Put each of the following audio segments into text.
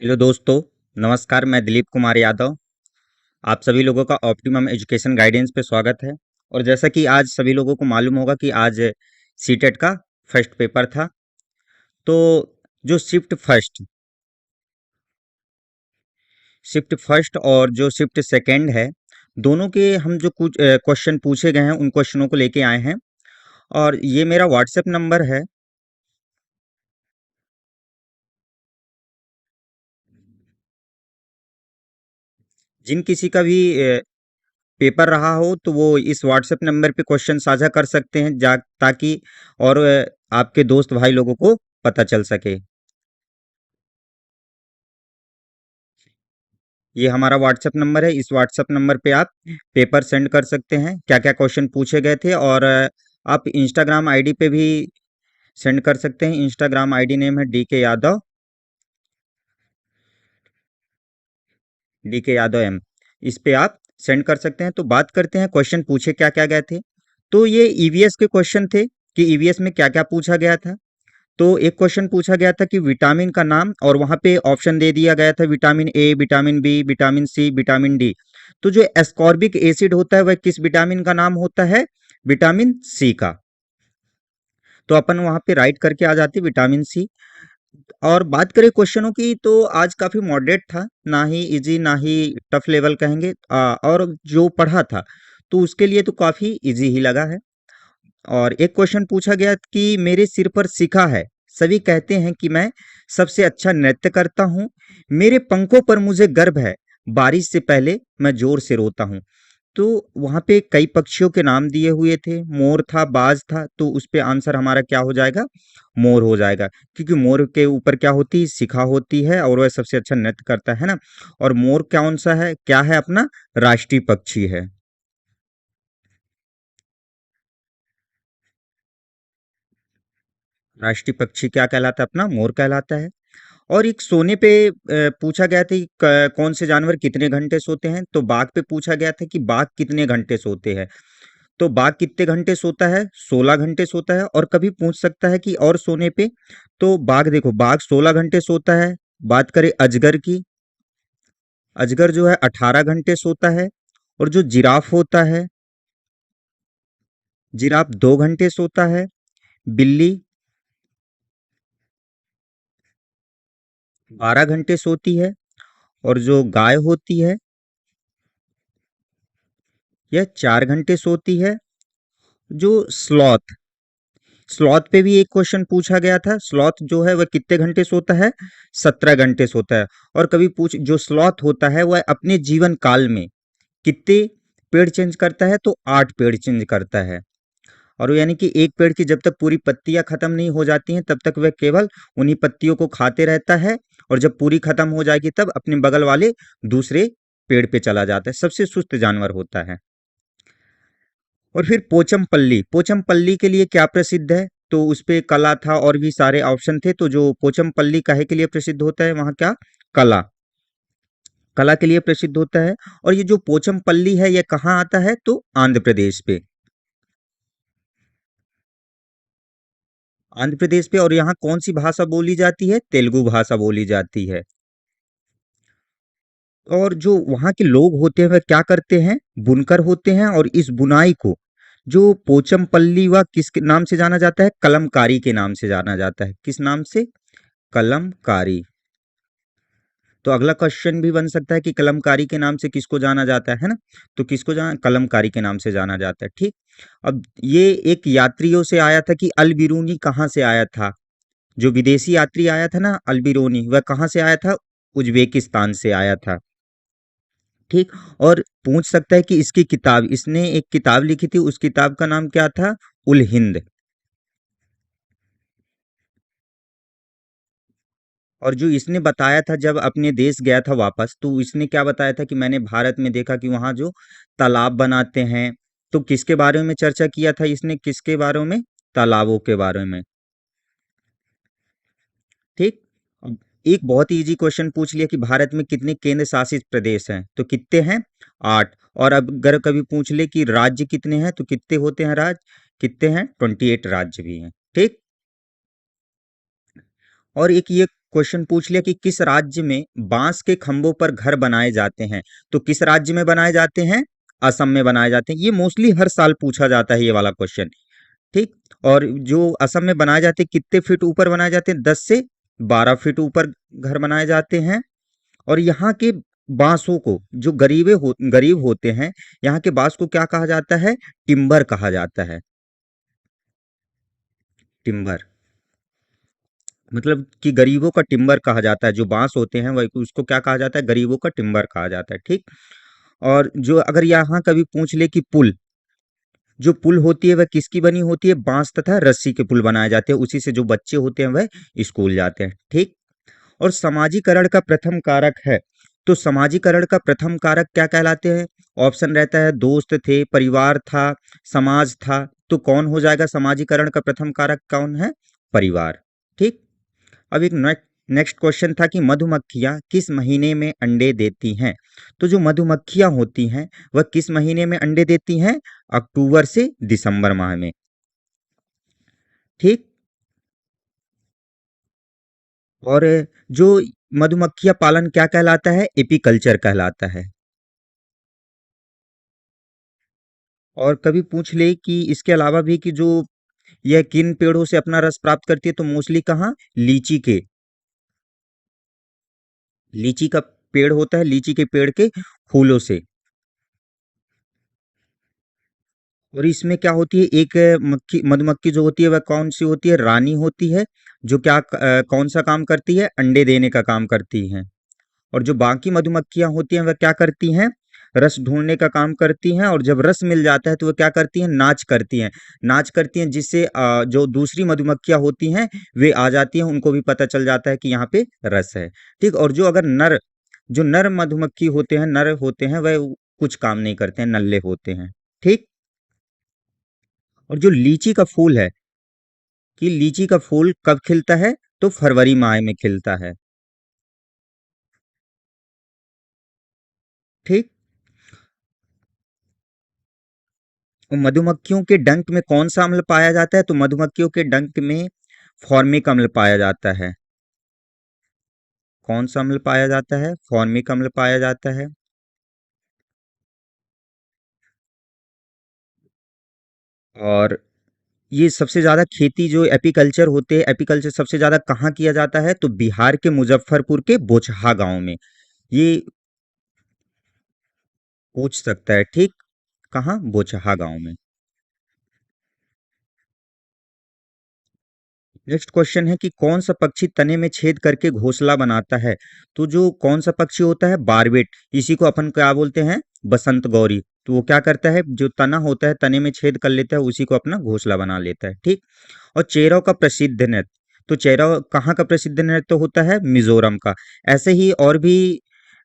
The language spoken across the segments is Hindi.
हेलो दोस्तों। नमस्कार। मैं दिलीप कुमार यादव। आप सभी लोगों का ऑप्टिमम एजुकेशन गाइडेंस पे स्वागत है। और जैसा कि आज सभी लोगों को मालूम होगा कि आज सीटेट का फर्स्ट पेपर था। तो जो शिफ्ट फर्स्ट और जो शिफ्ट सेकंड है, दोनों के हम जो कुछ क्वेश्चन पूछे गए हैं उन क्वेश्चनों को लेके आए हैं। और ये मेरा व्हाट्सएप नंबर है। जिन किसी का भी पेपर रहा हो तो वो इस व्हाट्सएप नंबर पे क्वेश्चन साझा कर सकते हैं, ताकि और आपके दोस्त भाई लोगों को पता चल सके। ये हमारा व्हाट्सएप नंबर है। इस व्हाट्सएप नंबर पे आप पेपर सेंड कर सकते हैं, क्या क्या क्वेश्चन पूछे गए थे। और आप इंस्टाग्राम आईडी पे भी सेंड कर सकते हैं। इंस्टाग्राम आईडी नेम है DK Yadav, DK Yadav M। इस पे आप सेंड कर सकते हैं। तो बात करते हैं क्वेश्चन पूछे क्या क्या गए थे। तो ये ईवीएस के क्वेश्चन थे कि ईवीएस में क्या क्या पूछा गया था। तो एक क्वेश्चन पूछा गया था कि विटामिन का नाम, और वहां पे ऑप्शन दे दिया गया था vitamin A, vitamin B, vitamin C, vitamin D. तो जो एस्कॉर्बिक एसिड होता है वह किस विटामिन का नाम होता है? विटामिन सी का। तो अपन वहां पे राइट करके आ जाते विटामिन सी। और बात करें क्वेश्चनों की तो आज काफी मॉडरेट था, ना ही इजी ना ही टफ लेवल कहेंगे। और जो पढ़ा था तो उसके लिए तो काफी इजी ही लगा है। और एक क्वेश्चन पूछा गया कि मेरे सिर पर शिखा है, सभी कहते हैं कि मैं सबसे अच्छा नृत्य करता हूँ, मेरे पंखों पर मुझे गर्व है, बारिश से पहले मैं जोर से रोता हूँ। तो वहां पे कई पक्षियों के नाम दिए हुए थे, मोर था, बाज था। तो उस पे आंसर हमारा क्या हो जाएगा? मोर हो जाएगा, क्योंकि मोर के ऊपर क्या होती है? शिखा होती है, और वह सबसे अच्छा नृत्य करता है ना। और मोर कौन सा है, क्या है अपना? राष्ट्रीय पक्षी है। राष्ट्रीय पक्षी क्या कहलाता है? अपना मोर कहलाता है। और एक सोने पे पूछा गया था कि कौन से जानवर कितने घंटे सोते हैं। तो बाघ पे पूछा गया था कि बाघ कितने घंटे सोते हैं। तो बाघ कितने घंटे सोता है? 16 घंटे सोता है। और कभी पूछ सकता है कि और सोने पे, तो बाघ देखो, बाघ 16 घंटे सोता है। बात करें अजगर की, अजगर जो है 18 घंटे सोता है। और जो जिराफ होता है, जिराफ 2 घंटे सोता है। बिल्ली 12 घंटे सोती है। और जो गाय होती है, यह 4 घंटे सोती है। जो स्लॉथ, स्लॉथ पे भी एक क्वेश्चन पूछा गया था। स्लॉथ जो है वह कितने घंटे सोता है? 17 घंटे सोता है। और कभी पूछ, जो स्लॉथ होता है वह अपने जीवन काल में कितने पेड़ चेंज करता है? तो 8 पेड़ चेंज करता है। और यानी कि एक पेड़ की जब तक पूरी पत्तियां खत्म नहीं हो जाती हैं तब तक वह केवल उन्हीं पत्तियों को खाते रहता है। और जब पूरी खत्म हो जाएगी तब अपने बगल वाले दूसरे पेड़ पे चला जाता है। सबसे सुस्त जानवर होता है। और फिर पोचमपल्ली, पोचमपल्ली के लिए क्या प्रसिद्ध है? तो उस पे कला था और भी सारे ऑप्शन थे। तो जो पोचमपल्ली काहे के लिए प्रसिद्ध होता है? वहाँ क्या? कला, कला के लिए प्रसिद्ध होता है। और ये जो पोचमपल्ली है यह कहाँ आता है? तो आंध्र प्रदेश पे, आंध्र प्रदेश पे। और यहाँ कौन सी भाषा बोली जाती है? तेलुगु भाषा बोली जाती है। और जो वहाँ के लोग होते हैं वह क्या करते हैं? बुनकर होते हैं। और इस बुनाई को, जो पोचमपल्ली, व किस नाम से जाना जाता है? कलमकारी के नाम से जाना जाता है। किस नाम से? कलमकारी। तो अगला क्वेश्चन भी बन सकता है कि कलमकारी के नाम से किसको जाना जाता है ना? तो किसको जाना? कलमकारी के नाम से जाना जाता है। ठीक। अब ये एक यात्रियों से आया था कि अल बिरूनी कहाँ से आया था। जो विदेशी यात्री आया था ना, अल बिरूनी, वह कहाँ से आया था? उज्बेकिस्तान से आया था। ठीक। और पूछ सकता है कि इसकी किताब, इसने एक किताब लिखी थी, उस किताब का नाम क्या था? उल हिंद। और जो इसने बताया था जब अपने देश गया था वापस, तो इसने क्या बताया था कि मैंने भारत में देखा कि वहाँ जो तालाब बनाते हैं। तो किसके बारे में चर्चा किया था इसने? किसके बारे में? तालाबों के बारे में। ठीक। अब एक बहुत ही इजी क्वेश्चन पूछ लिया कि भारत में कितने केंद्र शासित प्रदेश हैं। तो कितने हैं? 8। और अब अगर कभी पूछ ले कि राज्य कितने हैं, तो कितने होते हैं राज्य? कितने हैं? 28 राज्य भी हैं। ठीक। और एक ये क्वेश्चन पूछ लिया कि किस राज्य में बांस के खंभों पर घर बनाए जाते हैं, तो किस राज्य में बनाए जाते हैं? असम में बनाए जाते हैं। ये मोस्टली हर साल पूछा जाता है ये वाला क्वेश्चन। ठीक। और जो असम में बनाए जाते हैं कितने फीट ऊपर बनाए जाते हैं? 10 से 12 फीट ऊपर घर बनाए जाते हैं। और यहाँ के बांसों को जो गरीब होते हैं, यहाँ के बांस को क्या कहा जाता है? टिम्बर कहा जाता है। टिम्बर मतलब कि गरीबों का टिम्बर कहा जाता है। जो बांस होते हैं वही उसको क्या कहा जाता है? गरीबों का टिम्बर कहा जाता है। ठीक। और जो अगर यहाँ कभी पूछ ले कि पुल, जो पुल होती है वह किसकी बनी होती है? बांस तथा रस्सी के पुल बनाए जाते हैं, उसी से जो बच्चे होते हैं वह स्कूल जाते हैं। ठीक। और समाजीकरण का प्रथम कारक है, तो समाजीकरण का प्रथम कारक क्या कहलाते हैं? ऑप्शन रहता है दोस्त थे, परिवार था, समाज था। तो कौन हो जाएगा? समाजीकरण का प्रथम कारक कौन है? परिवार। ठीक। अब एक नेक्स्ट क्वेश्चन था कि मधुमक्खियां किस महीने में अंडे देती हैं? तो जो मधुमक्खियां होती हैं वह किस महीने में अंडे देती हैं? अक्टूबर से दिसंबर माह में। ठीक। और जो मधुमक्खियां पालन क्या कहलाता है? एपीकल्चर कहलाता है। और कभी पूछ ले कि इसके अलावा भी कि जो यह किन पेड़ों से अपना रस प्राप्त करती है, तो मोस्टली कहाँ? लीची के, लीची का पेड़ होता है, लीची के पेड़ के फूलों से। और इसमें क्या होती है? एक मक्खी मधुमक्खी जो होती है वह कौन सी होती है? रानी होती है। जो क्या कौन सा काम करती है? अंडे देने का काम करती है। और जो बाकी मधुमक्खियां होती हैं वह क्या करती हैं? रस ढूंढने का काम करती हैं। और जब रस मिल जाता है तो वह क्या करती हैं? नाच करती हैं। नाच करती हैं जिससे जो दूसरी मधुमक्खियां होती हैं वे आ जाती हैं, उनको भी पता चल जाता है कि यहाँ पे रस है। ठीक। और जो अगर जो नर मधुमक्खी होते हैं, नर होते हैं, वह कुछ काम नहीं करते हैं, नल्ले होते हैं। ठीक। और जो लीची का फूल है, कि लीची का फूल कब खिलता है? तो फरवरी माह में खिलता है। ठीक। और मधुमक्खियों के डंक में कौन सा अम्ल पाया जाता है? तो मधुमक्खियों के डंक में फॉर्मिक अम्ल पाया जाता है। कौन सा अम्ल पाया जाता है? फॉर्मिक अम्ल पाया जाता है। और ये सबसे ज्यादा खेती जो एपीकल्चर होते हैं, एपीकल्चर सबसे ज्यादा कहाँ किया जाता है? तो बिहार के मुजफ्फरपुर के बोचहा गांव में। ये पूछ सकता है। ठीक। कहाँ? बोचहा गांव में। नेक्स्ट क्वेश्चन है कि कौन सा पक्षी तने में छेद करके घोंसला बनाता है? तो जो कौन सा पक्षी होता है? बारबेट। इसी को अपन क्या बोलते हैं? बसंत गौरी। तो वो क्या करता है? जो तना होता है तने में छेद कर लेता है, उसी को अपना घोंसला बना लेता है। ठीक। और चेरव का प्रसिद्ध नृत्य, तो चेरव कहाँ का प्रसिद्ध नृत्य होता है? मिजोरम का। ऐसे ही और भी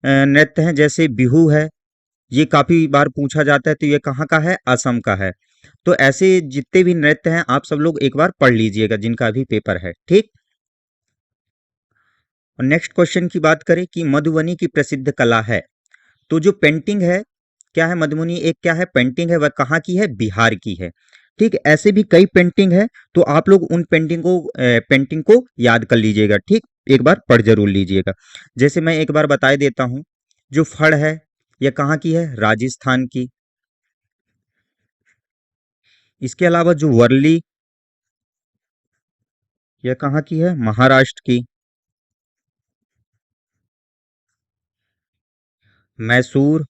नृत्य हैं, जैसे बिहू है, ये काफी बार पूछा जाता है, तो ये कहाँ का है? असम का है। तो ऐसे जितने भी नृत्य हैं आप सब लोग एक बार पढ़ लीजिएगा जिनका अभी पेपर है। ठीक। और नेक्स्ट क्वेश्चन की बात करें कि मधुबनी की प्रसिद्ध कला है, तो जो पेंटिंग है, क्या है? मधुबनी एक क्या है? पेंटिंग है। वह कहाँ की है? बिहार की है। ठीक। ऐसे भी कई पेंटिंग है, तो आप लोग उन पेंटिंग को याद कर लीजिएगा। ठीक। एक बार पढ़ जरूर लीजिएगा। जैसे मैं एक बार बता देता हूँ, जो फड़ है यह कहाँ की है? राजस्थान की। इसके अलावा जो वर्ली, यह कहाँ की है? महाराष्ट्र की। मैसूर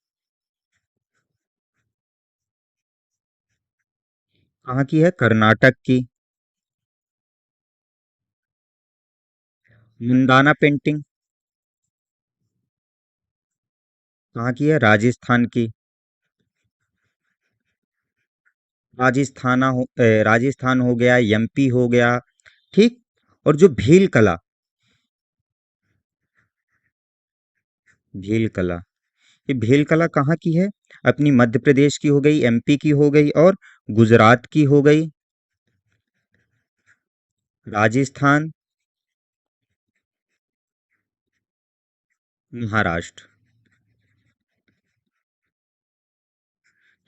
कहाँ की है? कर्नाटक की। मुंडाना पेंटिंग कहाँ की है? राजस्थान की। राजस्थान हो गया, एमपी हो गया। ठीक। और जो भील कला, भील कला, ये भील कला कहाँ की है? अपनी मध्य प्रदेश की हो गई, एमपी की हो गई, और गुजरात की हो गई। राजस्थान, महाराष्ट्र।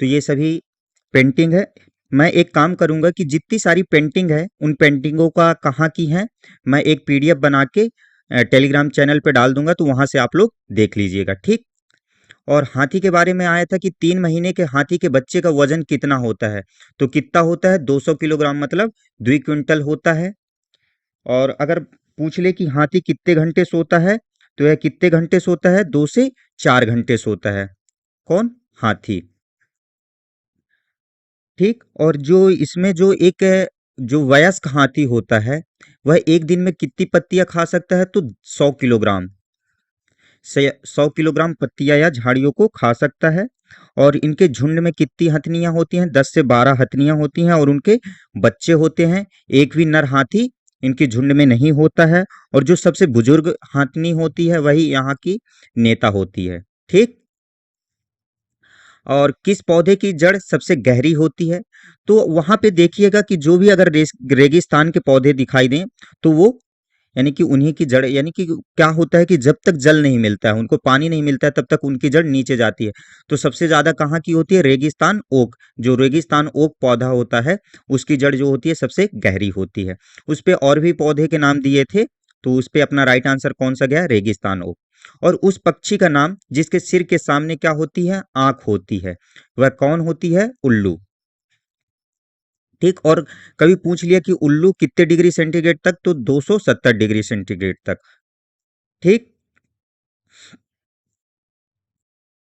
तो ये सभी पेंटिंग है। मैं एक काम करूंगा कि जितनी सारी पेंटिंग है उन पेंटिंगों का कहाँ की है, मैं एक पीडीएफ बना के टेलीग्राम चैनल पे डाल दूंगा, तो वहां से आप लोग देख लीजिएगा, ठीक। और हाथी के बारे में आया था कि 3 महीने के हाथी के बच्चे का वजन कितना होता है। तो कितना होता है, 200 किलोग्राम, मतलब 2 क्विंटल होता है। और अगर पूछ ले कि हाथी कितने घंटे सोता है, तो यह कितने घंटे सोता है, 2 से 4 घंटे सोता है। कौन, हाथी, ठीक। और जो इसमें जो एक जो वयस्क हाथी होता है, वह एक दिन में कितनी पत्तियां खा सकता है, तो 100 किलोग्राम से 100 किलोग्राम पत्तियां या झाड़ियों को खा सकता है। और इनके झुंड में कितनी हथनियां होती हैं, 10 से 12 हथनियां होती हैं, और उनके बच्चे होते हैं। एक भी नर हाथी इनके झुंड में नहीं होता है। और जो सबसे बुजुर्ग हाथनी होती है, वही यहाँ की नेता होती है, ठीक। और किस पौधे की जड़ सबसे गहरी होती है, तो वहां पे देखिएगा कि जो भी अगर रेगिस्तान के पौधे दिखाई दें, तो वो यानी कि उन्हीं की जड़, यानी कि क्या होता है कि जब तक जल नहीं मिलता है, उनको पानी नहीं मिलता है, तब तक उनकी जड़ नीचे जाती है। तो सबसे ज्यादा कहाँ की होती है, रेगिस्तान ओक। जो रेगिस्तान ओक पौधा होता है, उसकी जड़ जो होती है सबसे गहरी होती है। उस पे और भी पौधे के नाम दिए थे, तो उस पे अपना राइट आंसर कौन सा गया, रेगिस्तान ओक। और उस पक्षी का नाम जिसके सिर के सामने क्या होती है, आंख होती है, वह कौन होती है, उल्लू, ठीक। और कभी पूछ लिया कि उल्लू कितने डिग्री सेंटीग्रेड तक, तो 270 डिग्री सेंटीग्रेड तक, ठीक।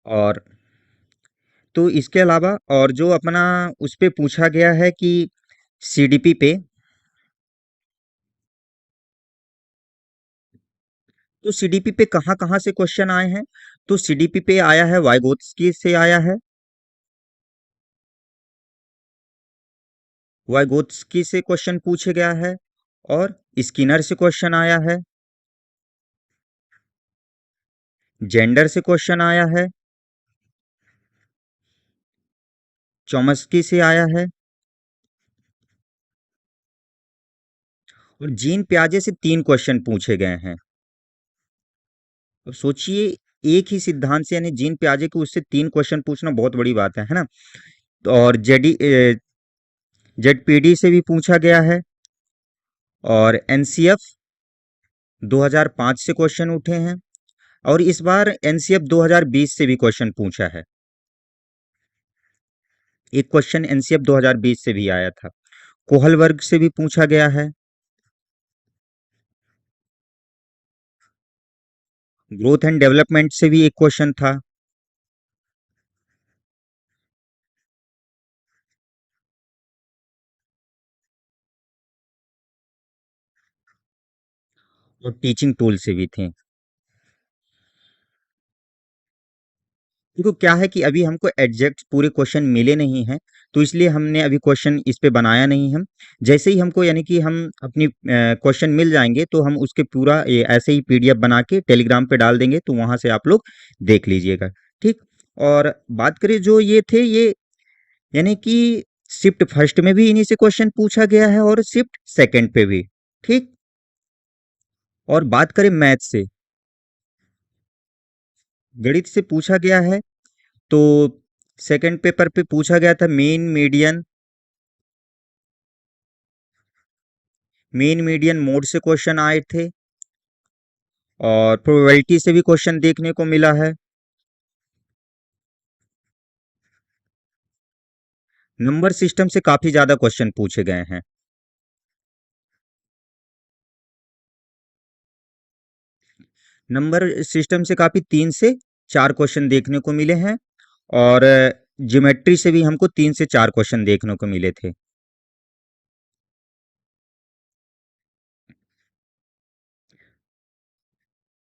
और तो इसके अलावा और जो अपना उस पे पूछा गया है कि सीडीपी पे, तो सीडीपी पे कहाँ कहाँ से क्वेश्चन आए हैं, तो सीडीपी पे आया है, वाइगोत्स्की से आया है, वाइगोत्स्की से क्वेश्चन पूछे गया है। और स्किनर से क्वेश्चन आया है, जेंडर से क्वेश्चन आया है, चॉम्स्की से आया है, और जीन पियाजे से 3 क्वेश्चन पूछे गए हैं। अब सोचिए, एक ही सिद्धांत से, यानी जीन पियाजे को उससे 3 क्वेश्चन पूछना बहुत बड़ी बात है ना। तो और जेडपीडी से भी पूछा गया है, और एनसीएफ 2005 से क्वेश्चन उठे हैं। और इस बार एनसीएफ 2020 से भी क्वेश्चन पूछा है। एक क्वेश्चन एनसीएफ 2020 से भी आया था। कोहल वर्ग से भी पूछा गया है। ग्रोथ एंड डेवलपमेंट से भी एक क्वेश्चन था। और टीचिंग टूल से भी थे। देखो क्या है कि अभी हमको एग्जैक्ट पूरे क्वेश्चन मिले नहीं हैं, तो इसलिए हमने अभी क्वेश्चन इस पे बनाया नहीं हम। जैसे ही हमको, यानी कि हम अपनी क्वेश्चन मिल जाएंगे, तो हम उसके पूरा ये ऐसे ही पीडीएफ बना के टेलीग्राम पे डाल देंगे, तो वहां से आप लोग देख लीजिएगा, ठीक। और बात करें जो ये थे, ये यानी कि शिफ्ट फर्स्ट में भी इन्हीं से क्वेश्चन पूछा गया है, और शिफ्ट सेकंड पे भी, ठीक। और बात करें मैथ से, गणित से पूछा गया है, तो सेकंड पेपर पे पूछा गया था मेन मीडियन मोड से क्वेश्चन आए थे। और प्रोबेबिलिटी से भी क्वेश्चन देखने को मिला है। नंबर सिस्टम से काफी ज्यादा क्वेश्चन पूछे गए हैं। नंबर सिस्टम से काफी 3 से 4 क्वेश्चन देखने को मिले हैं। और ज्योमेट्री से भी हमको 3 से 4 क्वेश्चन देखने को मिले थे।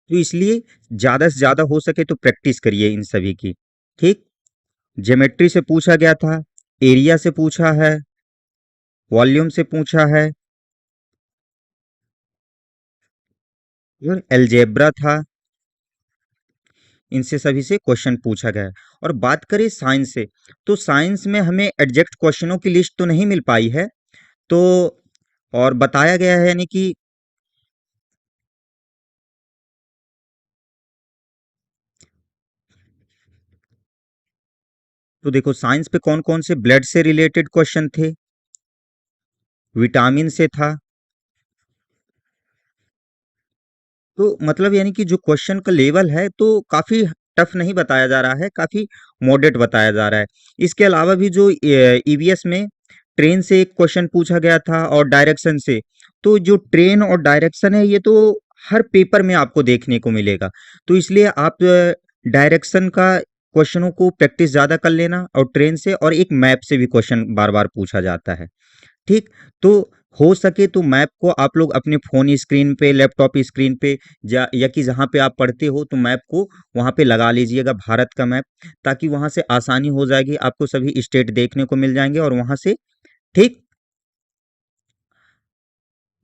तो इसलिए ज्यादा से ज्यादा हो सके तो प्रैक्टिस करिए इन सभी की, ठीक। ज्योमेट्री से पूछा गया था, एरिया से पूछा है, वॉल्यूम से पूछा है, और अलजेब्रा था। इनसे सभी से क्वेश्चन पूछा गया है। और बात करें साइंस से, तो साइंस में हमें एग्जैक्ट क्वेश्चनों की लिस्ट तो नहीं मिल पाई है। तो और बताया गया है, यानी कि, तो देखो साइंस पे कौन कौन से ब्लड से रिलेटेड क्वेश्चन थे, विटामिन से था, तो मतलब यानी कि जो क्वेश्चन का लेवल है तो काफ़ी टफ नहीं बताया जा रहा है, काफ़ी मॉडरेट बताया जा रहा है। इसके अलावा भी जो ईवीएस में ट्रेन से एक क्वेश्चन पूछा गया था और डायरेक्शन से, तो जो ट्रेन और डायरेक्शन है ये तो हर पेपर में आपको देखने को मिलेगा। तो इसलिए आप डायरेक्शन का क्वेश्चनों को प्रैक्टिस ज़्यादा कर लेना और ट्रेन से और एक मैप से भी क्वेश्चन बार-बार पूछा जाता है। ठीक? तो हो सके तो मैप को आप लोग अपने फ़ोन स्क्रीन पे, लैपटॉप स्क्रीन पे या कि जहाँ पे आप पढ़ते हो तो मैप को वहाँ पे लगा लीजिएगा भारत का मैप, ताकि वहाँ से आसानी हो जाएगी, आपको सभी स्टेट देखने को मिल जाएँगे और वहाँ से ठीक?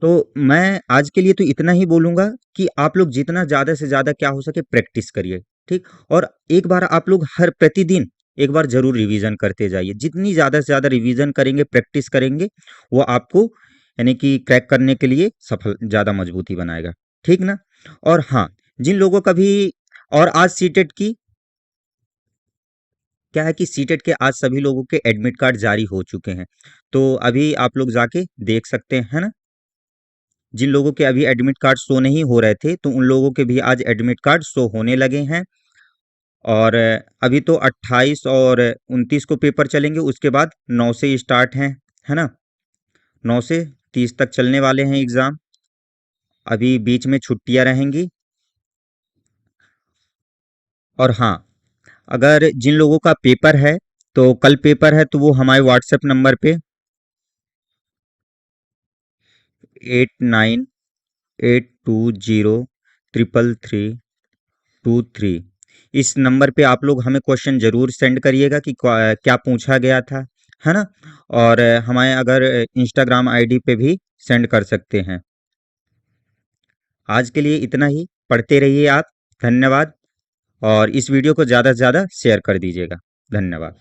तो मैं आज के लिए तो इतना ही बोलूँगा कि आप लोग जितना ज़्यादा से ज़्यादा क्या हो सके प्रैक्टिस करिए, ठीक? और एक बार आप लोग हर प्रतिदिन एक बार ज़रूर रिवीज़न करते जाइए। जितनी ज़्यादा से ज़्यादा रिवीज़न करेंगे, प्रैक्टिस करेंगे, वो आपको यानी कि क्रैक करने के लिए सफल ज़्यादा मजबूती बनाएगा, ठीक ना? और हाँ, जिन लोगों का भी और आज सीटेट की क्या है कि सीटेट के आज सभी लोगों के एडमिट कार्ड जारी हो चुके हैं। तो अभी आप लोग जाके देख सकते हैं, है ना? जिन लोगों के अभी एडमिट कार्ड शो नहीं हो रहे थे, तो उन लोगों के भी आज एडमिट कार्ड शो होने लगे हैं। और अभी तो 28 और 29 को पेपर चलेंगे, उसके बाद 9 से स्टार्ट हैं, है ना? 9 से 30 तक चलने वाले हैं एग्ज़ाम। अभी बीच में छुट्टियाँ रहेंगी। और हाँ, अगर जिन लोगों का पेपर है, तो कल पेपर है, तो वो हमारे व्हाट्सएप नंबर पे 8982033323 इस नंबर पे आप लोग हमें क्वेश्चन ज़रूर सेंड करिएगा कि क्या पूछा गया था, है ना? और हमारे अगर इंस्टाग्राम आईडी पे भी सेंड कर सकते हैं। आज के लिए इतना ही, पढ़ते रहिए आप। धन्यवाद। और इस वीडियो को ज़्यादा से ज़्यादा शेयर कर दीजिएगा। धन्यवाद।